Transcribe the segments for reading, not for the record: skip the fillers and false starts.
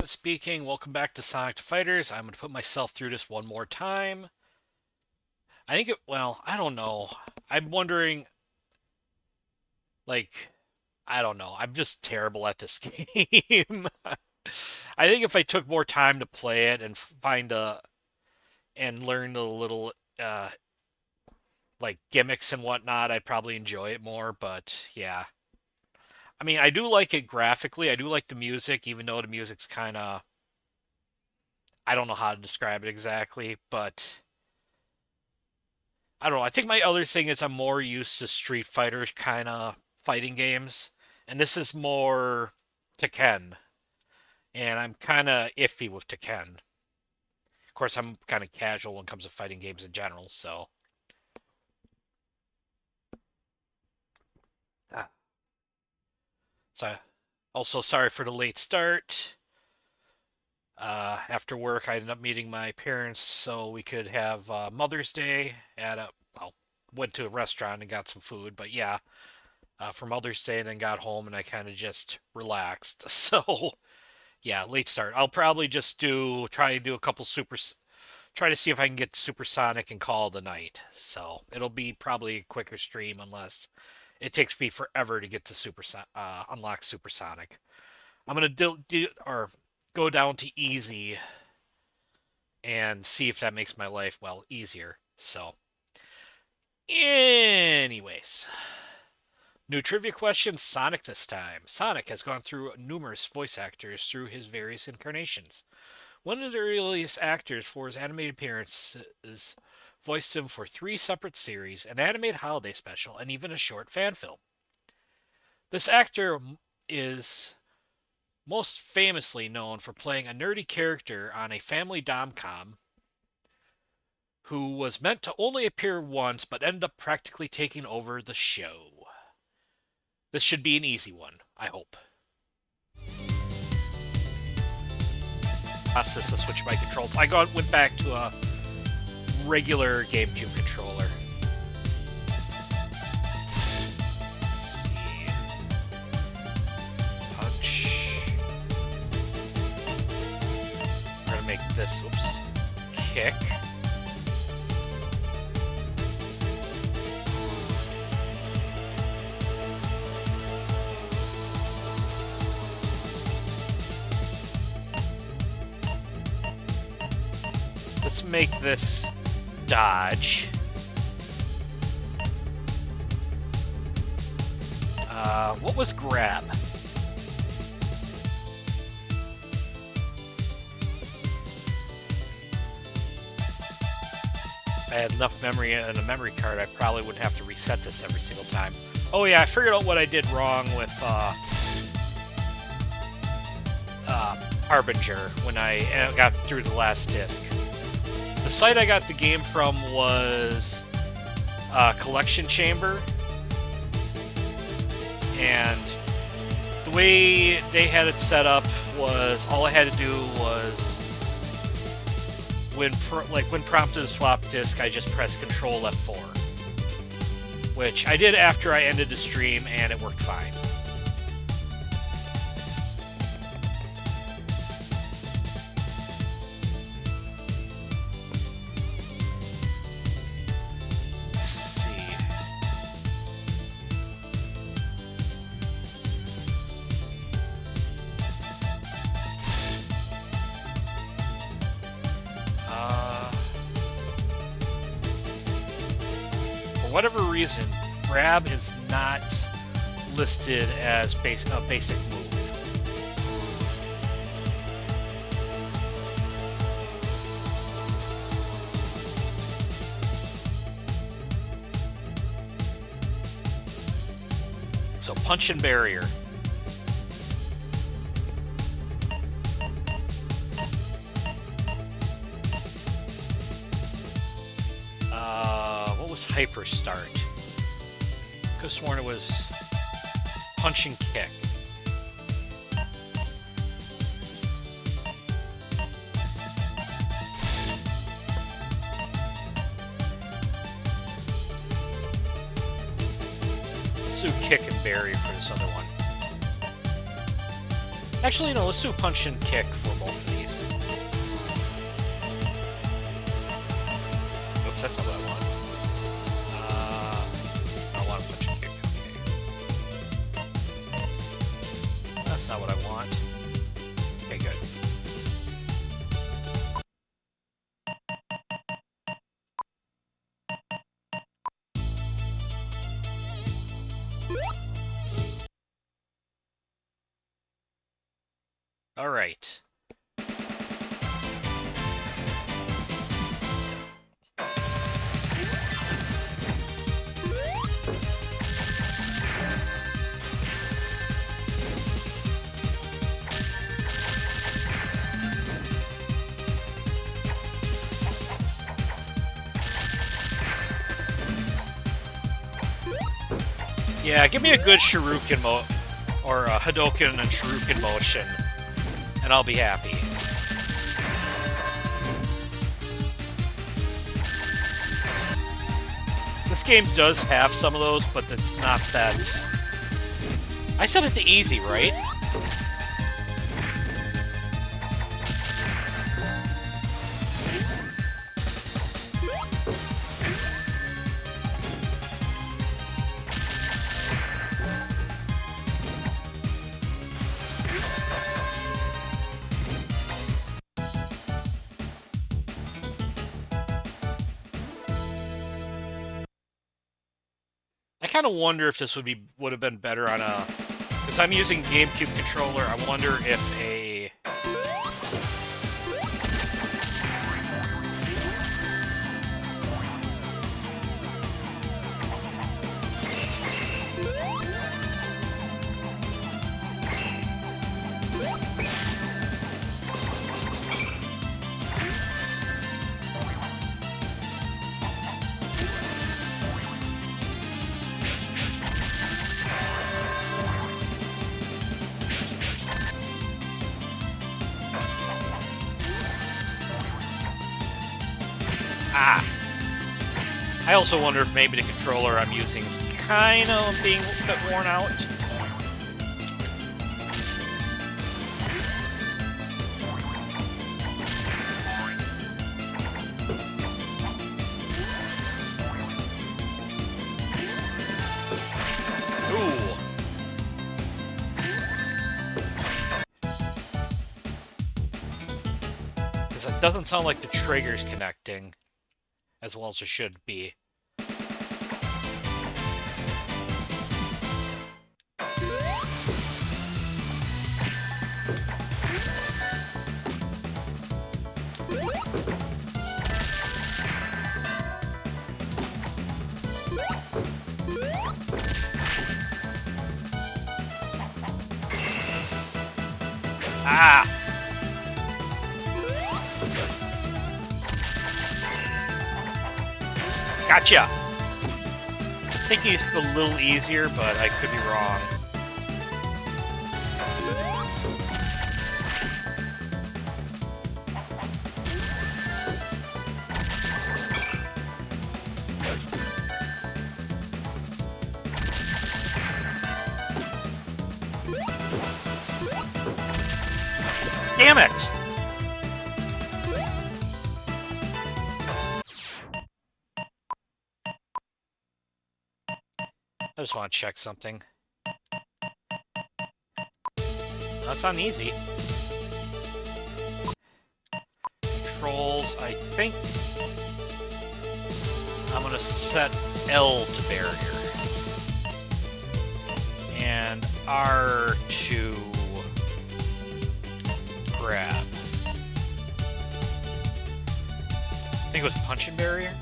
Speaking, welcome back to Sonic the Fighters. I'm going to put myself through this one more time. I don't know. I'm wondering, like, I don't know. I'm just terrible at this game. I think if I took more time to play it and and learn the little, gimmicks and whatnot, I'd probably enjoy it more. But yeah. I mean, I do like it graphically. I do like the music, even though the music's kind of, I don't know how to describe it exactly, but I don't know. I think my other thing is I'm more used to Street Fighter kind of fighting games, and this is more Tekken, and I'm kind of iffy with Tekken. Of course, I'm kind of casual when it comes to fighting games in general, so. Ah. So, also sorry for the late start. After work, I ended up meeting my parents so we could have Mother's Day well, went to a restaurant and got some food, but yeah, for Mother's Day and then got home and I kind of just relaxed. So, yeah, late start. I'll probably just try to do a couple try to see if I can get Supersonic and call the night. So, it'll be probably a quicker stream unless it takes me forever to get to unlock Supersonic. I'm going to or go down to easy and see if that makes my life, well, easier. So, anyways, new trivia question, Sonic this time. Sonic has gone through numerous voice actors through his various incarnations. One of the earliest actors for his animated appearances voiced him for three separate series, an animated holiday special, and even a short fan film. This actor is most famously known for playing a nerdy character on a family dom-com who was meant to only appear once but ended up practically taking over the show. This should be an easy one, I hope. Process to switch my controls. Went back to a regular GameCube controller. We're gonna make this, kick. Let's make this dodge. What was grab? If I had enough memory and a memory card, I probably wouldn't have to reset this every single time. Oh yeah, I figured out what I did wrong with Harbinger when I got through the last disc. The site I got the game from was Collection Chamber, and the way they had it set up was all I had to do was when prompted to swap disc, I just pressed Control F4, which I did after I ended the stream, and it worked fine. For whatever reason, grab is not listed as a basic move. So punch and barrier. What was hyper start? Could have sworn it was punch and kick. Let's do kick and barrier for this other one. Actually, no, let's do punch and kick for both of these. Oops, that's not what I want. I want to punch and kick. Okay. That's not what I want. Okay, good. All right. Yeah, give me a good Shuriken or a Hadoken and Shuriken motion, and I'll be happy. This game does have some of those, but it's not that... I set it to easy, right? I kind of wonder if this would have been better on a... Because I'm using Gamecube controller, I wonder if a... Ah! I also wonder if maybe the controller I'm using is kind of being a bit worn out. Ooh. Because it doesn't sound like the trigger's connecting as well as it should be. Ah! Gotcha! I think he's a little easier, but I could be wrong. Damn it! I just want to check something. That's on easy. Controls, I think I'm going to set L to barrier. And R to grab. I think it was punching barrier?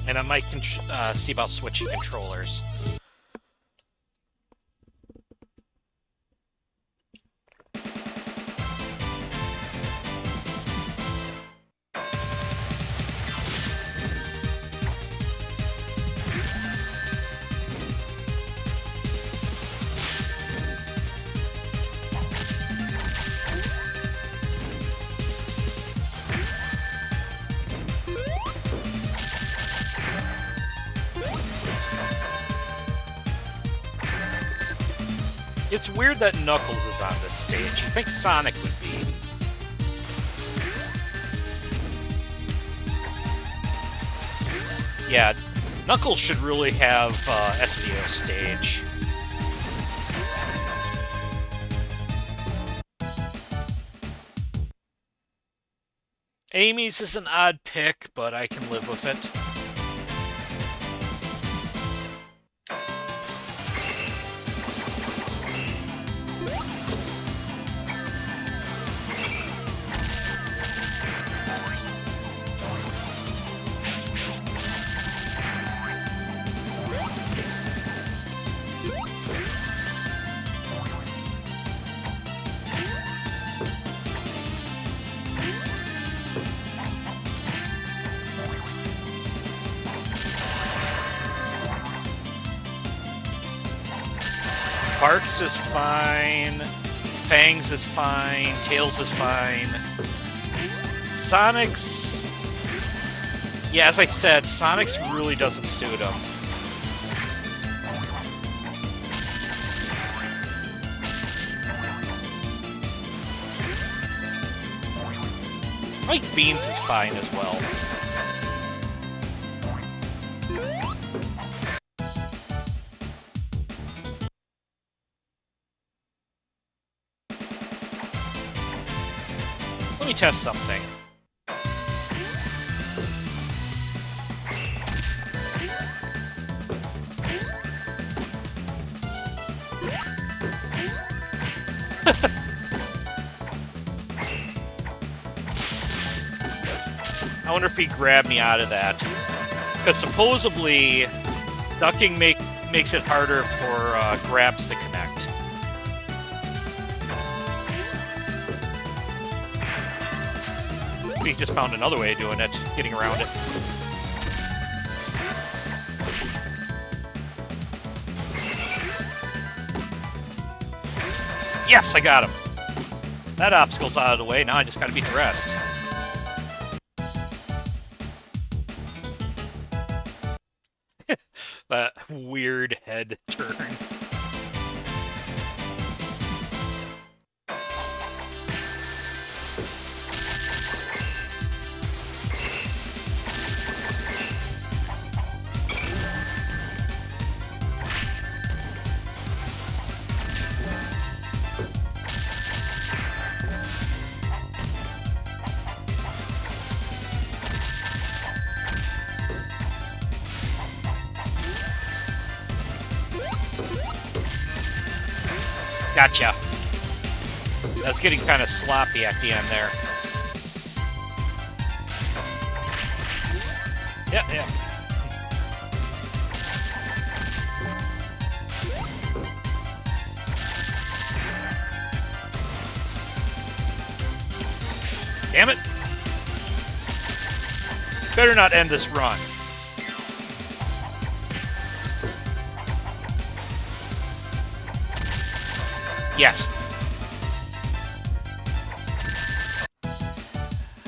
And I might see about switching controllers. It's weird that Knuckles is on this stage. You think Sonic would be. Yeah, Knuckles should really have SVO stage. Amy's is an odd pick, but I can live with it. Parks is fine. Fangs is fine. Tails is fine. Sonic's... Yeah, as I said, Sonic's really doesn't suit him. Mike Beans is fine as well. Let me test something. I wonder if he grabbed me out of that. Because supposedly, ducking makes it harder for grabs to connect. He just found another way of doing it, getting around it. Yes, I got him. That obstacle's out of the way, now I just gotta beat the rest. That weird head turn. Gotcha. That's getting kind of sloppy at the end there. Yeah. Damn it. Better not end this run. Yes.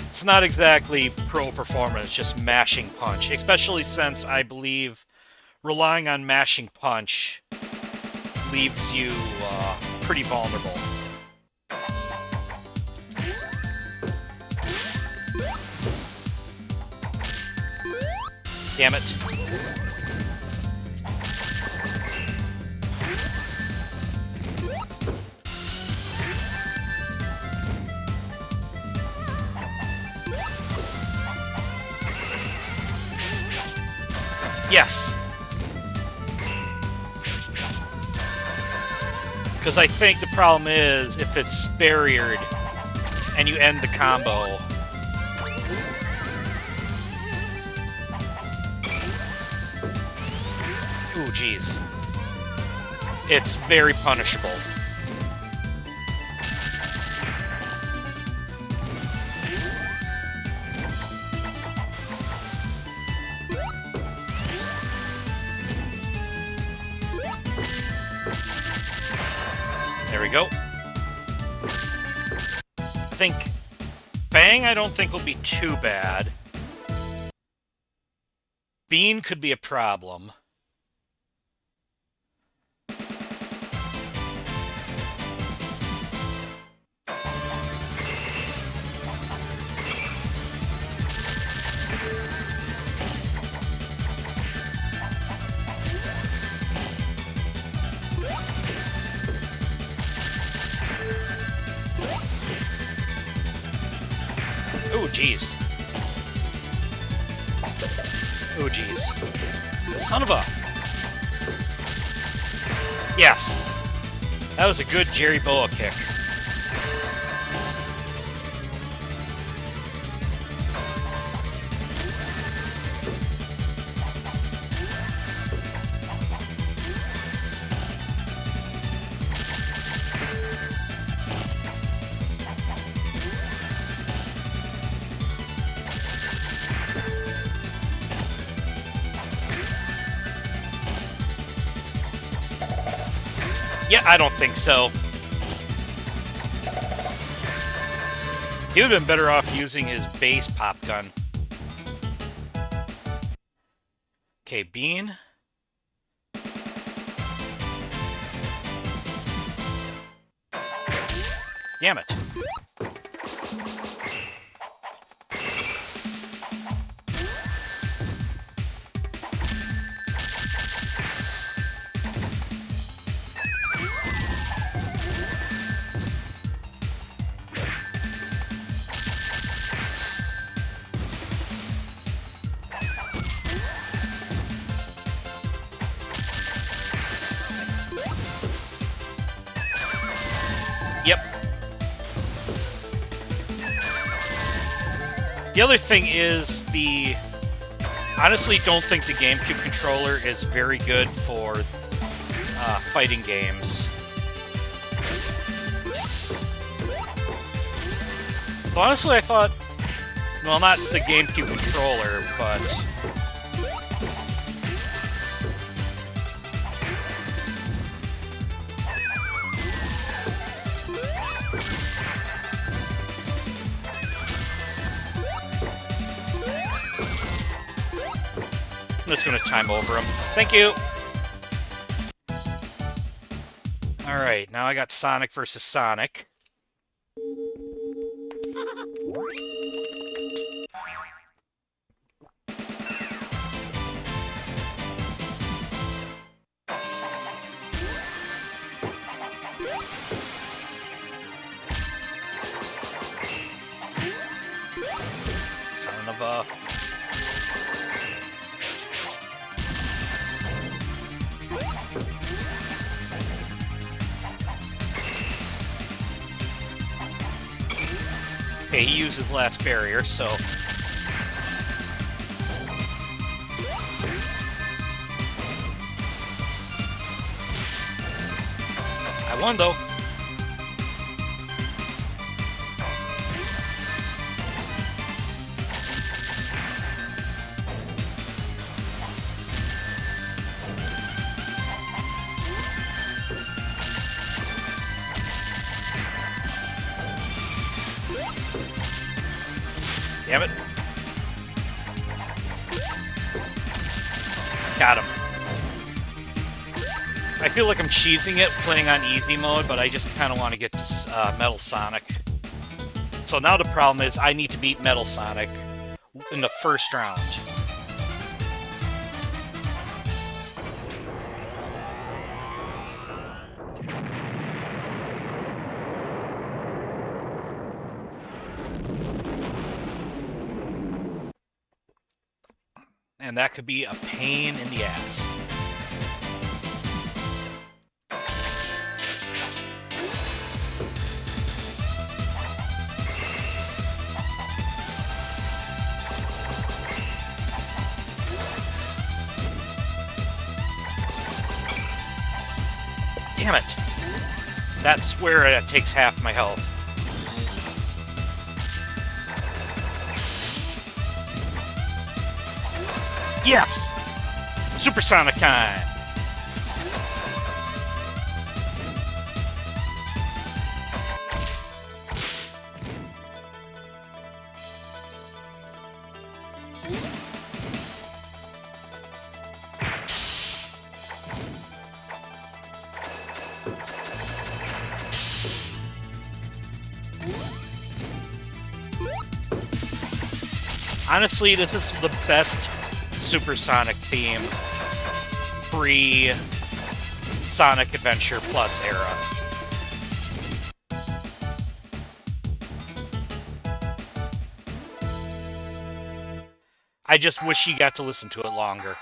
It's not exactly pro performance, just mashing punch. Especially since I believe relying on mashing punch leaves you pretty vulnerable. Damn it. Yes. Because I think the problem is if it's barriered and you end the combo. Ooh, jeez. It's very punishable. There we go. I think Fang I don't think will be too bad. Bean could be a problem. jeez. Oh, jeez. Son of a... Yes. That was a good Jerry Boa kick. Yeah, I don't think so. He would have been better off using his base pop gun. Okay, Bean. Damn it. Yep. The other thing is honestly don't think the GameCube controller is very good for fighting games. Well, honestly, I thought, well, not the GameCube controller, but I'm just going to time over him. Thank you! Alright, now I got Sonic versus Sonic. Son of a... Okay, he used his last barrier, so... I won, though. Damn it. Got him. I feel like I'm cheesing it playing on easy mode, but I just kind of want to get to Metal Sonic. So now the problem is I need to beat Metal Sonic in the first round. And that could be a pain in the ass. Damn it. That's where it takes half my health. Yes! Supersonic time! Honestly, this is the best Supersonic theme pre-Sonic Adventure Plus era. I just wish you got to listen to it longer.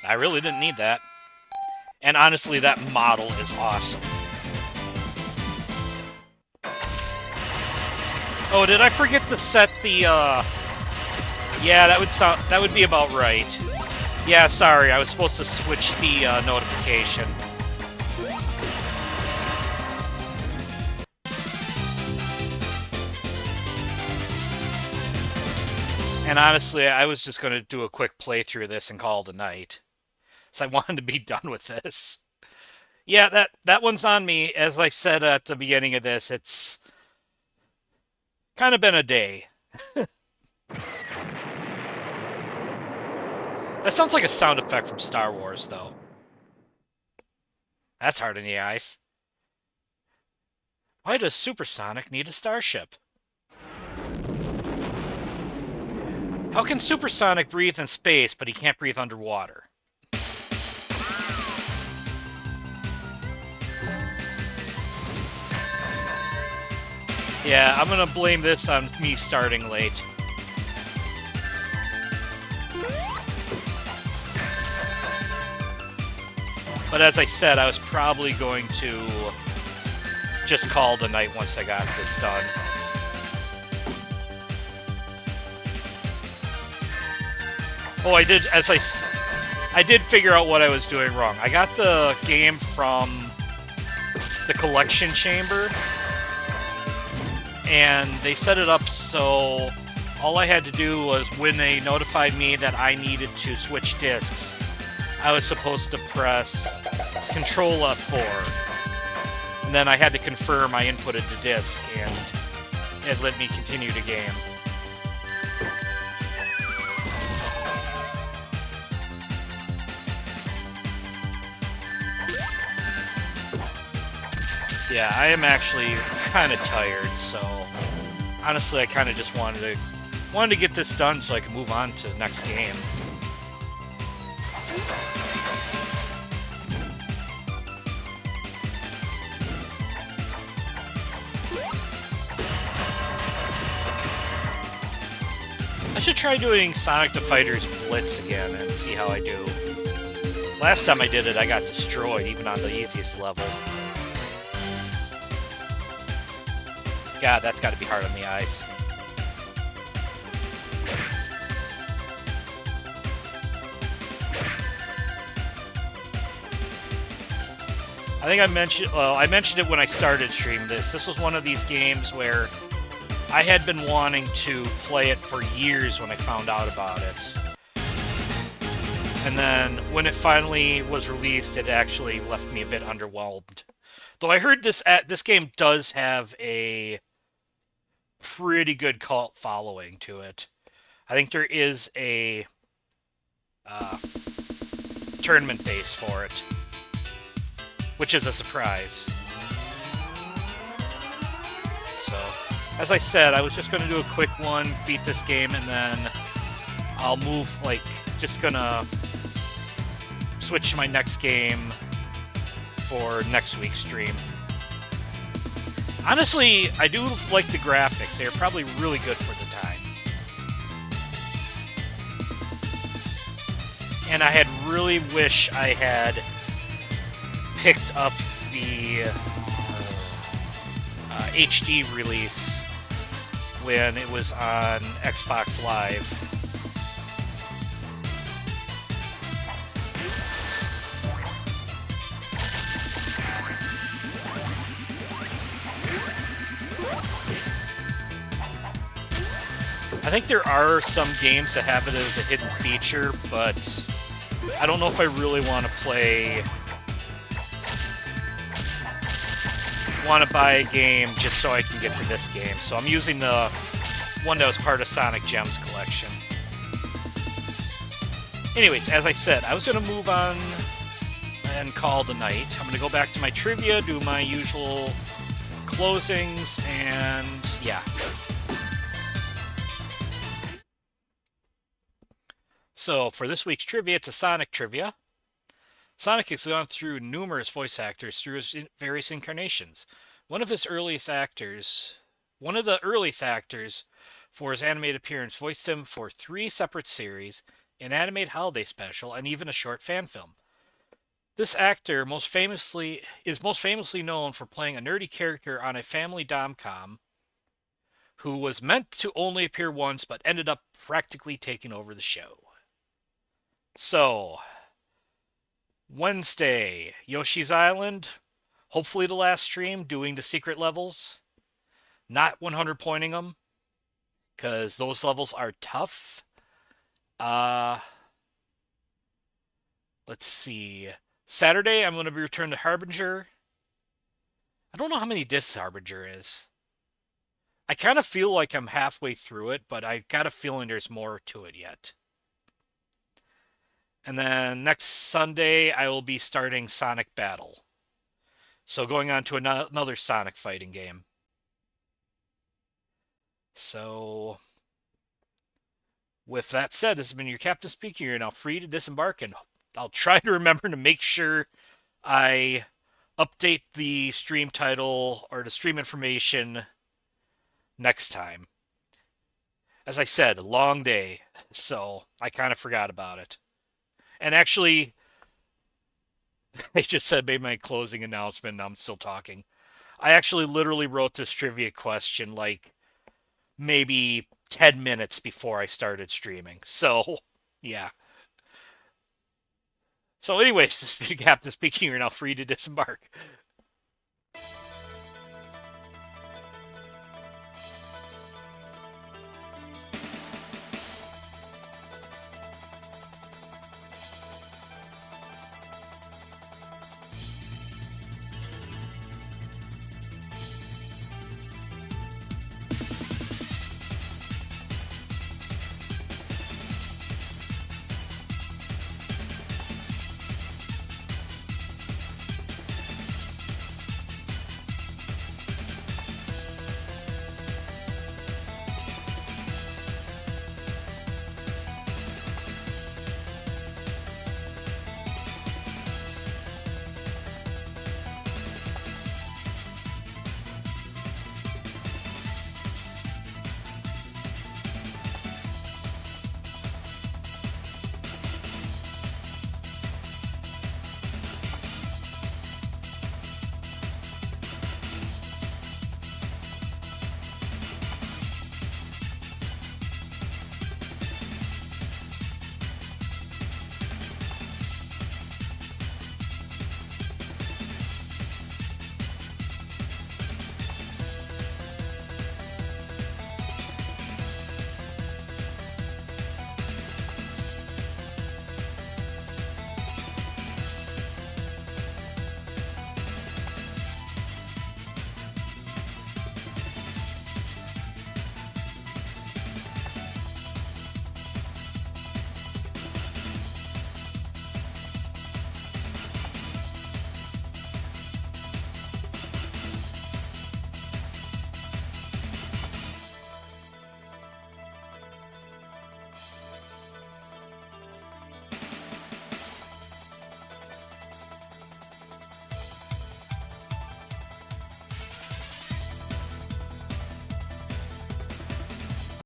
I really didn't need that. And honestly, that model is awesome. Oh, did I forget to set the, Yeah, that would be about right. Yeah, sorry, I was supposed to switch the, notification. And honestly, I was just going to do a quick playthrough of this and call it a night. So I wanted to be done with this. Yeah, that one's on me. As I said at the beginning of this, it's kind of been a day. That sounds like a sound effect from Star Wars, though. That's hard in the eyes. Why does Supersonic need a starship? How can Supersonic breathe in space, but he can't breathe underwater? Yeah, I'm gonna blame this on me starting late. But as I said, I was probably going to just call the night once I got this done. Oh, I did figure out what I was doing wrong. I got the game from the collection chamber, and they set it up so all I had to do was when they notified me that I needed to switch discs, I was supposed to press Control F4. And then I had to confirm I inputted the disc, and it let me continue the game. Yeah, I am actually kind of tired, so honestly, I kind of just wanted to get this done so I can move on to the next game. I should try doing Sonic the Fighters Blitz again and see how I do. Last time I did it, I got destroyed, even on the easiest level. God, that's got to be hard on the eyes. I think I mentioned it when I started streaming this. This was one of these games where I had been wanting to play it for years when I found out about it. And then when it finally was released, it actually left me a bit underwhelmed. Though I heard this game does have a pretty good cult following to it. I think there is a tournament base for it, which is a surprise. So, as I said, I was just going to do a quick one, beat this game, and then I'll move, just gonna switch to my next game for next week's stream. Honestly, I do like the graphics. They're probably really good for the time. And I had really wish I had picked up the HD release when it was on Xbox Live. I think there are some games that have it as a hidden feature, but I don't know if I really want to buy a game just so I can get to this game. So I'm using the one that was part of Sonic Gems collection. Anyways, as I said, I was going to move on and call the night. I'm going to go back to my trivia, do my usual closings, and yeah. So, for this week's trivia, it's a Sonic trivia. Sonic has gone through numerous voice actors through his various incarnations. One of his earliest actors, one of the earliest actors for his animated appearance, voiced him for three separate series, an animated holiday special, and even a short fan film. This actor most famously known for playing a nerdy character on a family dom-com who was meant to only appear once but ended up practically taking over the show. So, Wednesday, Yoshi's Island, hopefully the last stream, doing the secret levels, not 100 pointing them, because those levels are tough. Uh, let's see. Saturday, I'm going to return to Harbinger. I don't know how many discs Harbinger is. I kind of feel like I'm halfway through it, but I got a feeling there's more to it yet. And then next Sunday, I will be starting Sonic Battle. So going on to another Sonic fighting game. So, with that said, this has been your captain speaking. You're now free to disembark, and I'll try to remember to make sure I update the stream title or the stream information next time. As I said, long day, so I kind of forgot about it. And actually, I just said made my closing announcement, and I'm still talking. I actually literally wrote this trivia question like maybe 10 minutes before I started streaming. So, yeah. So, anyways, this is Captain speaking. You're now free to disembark.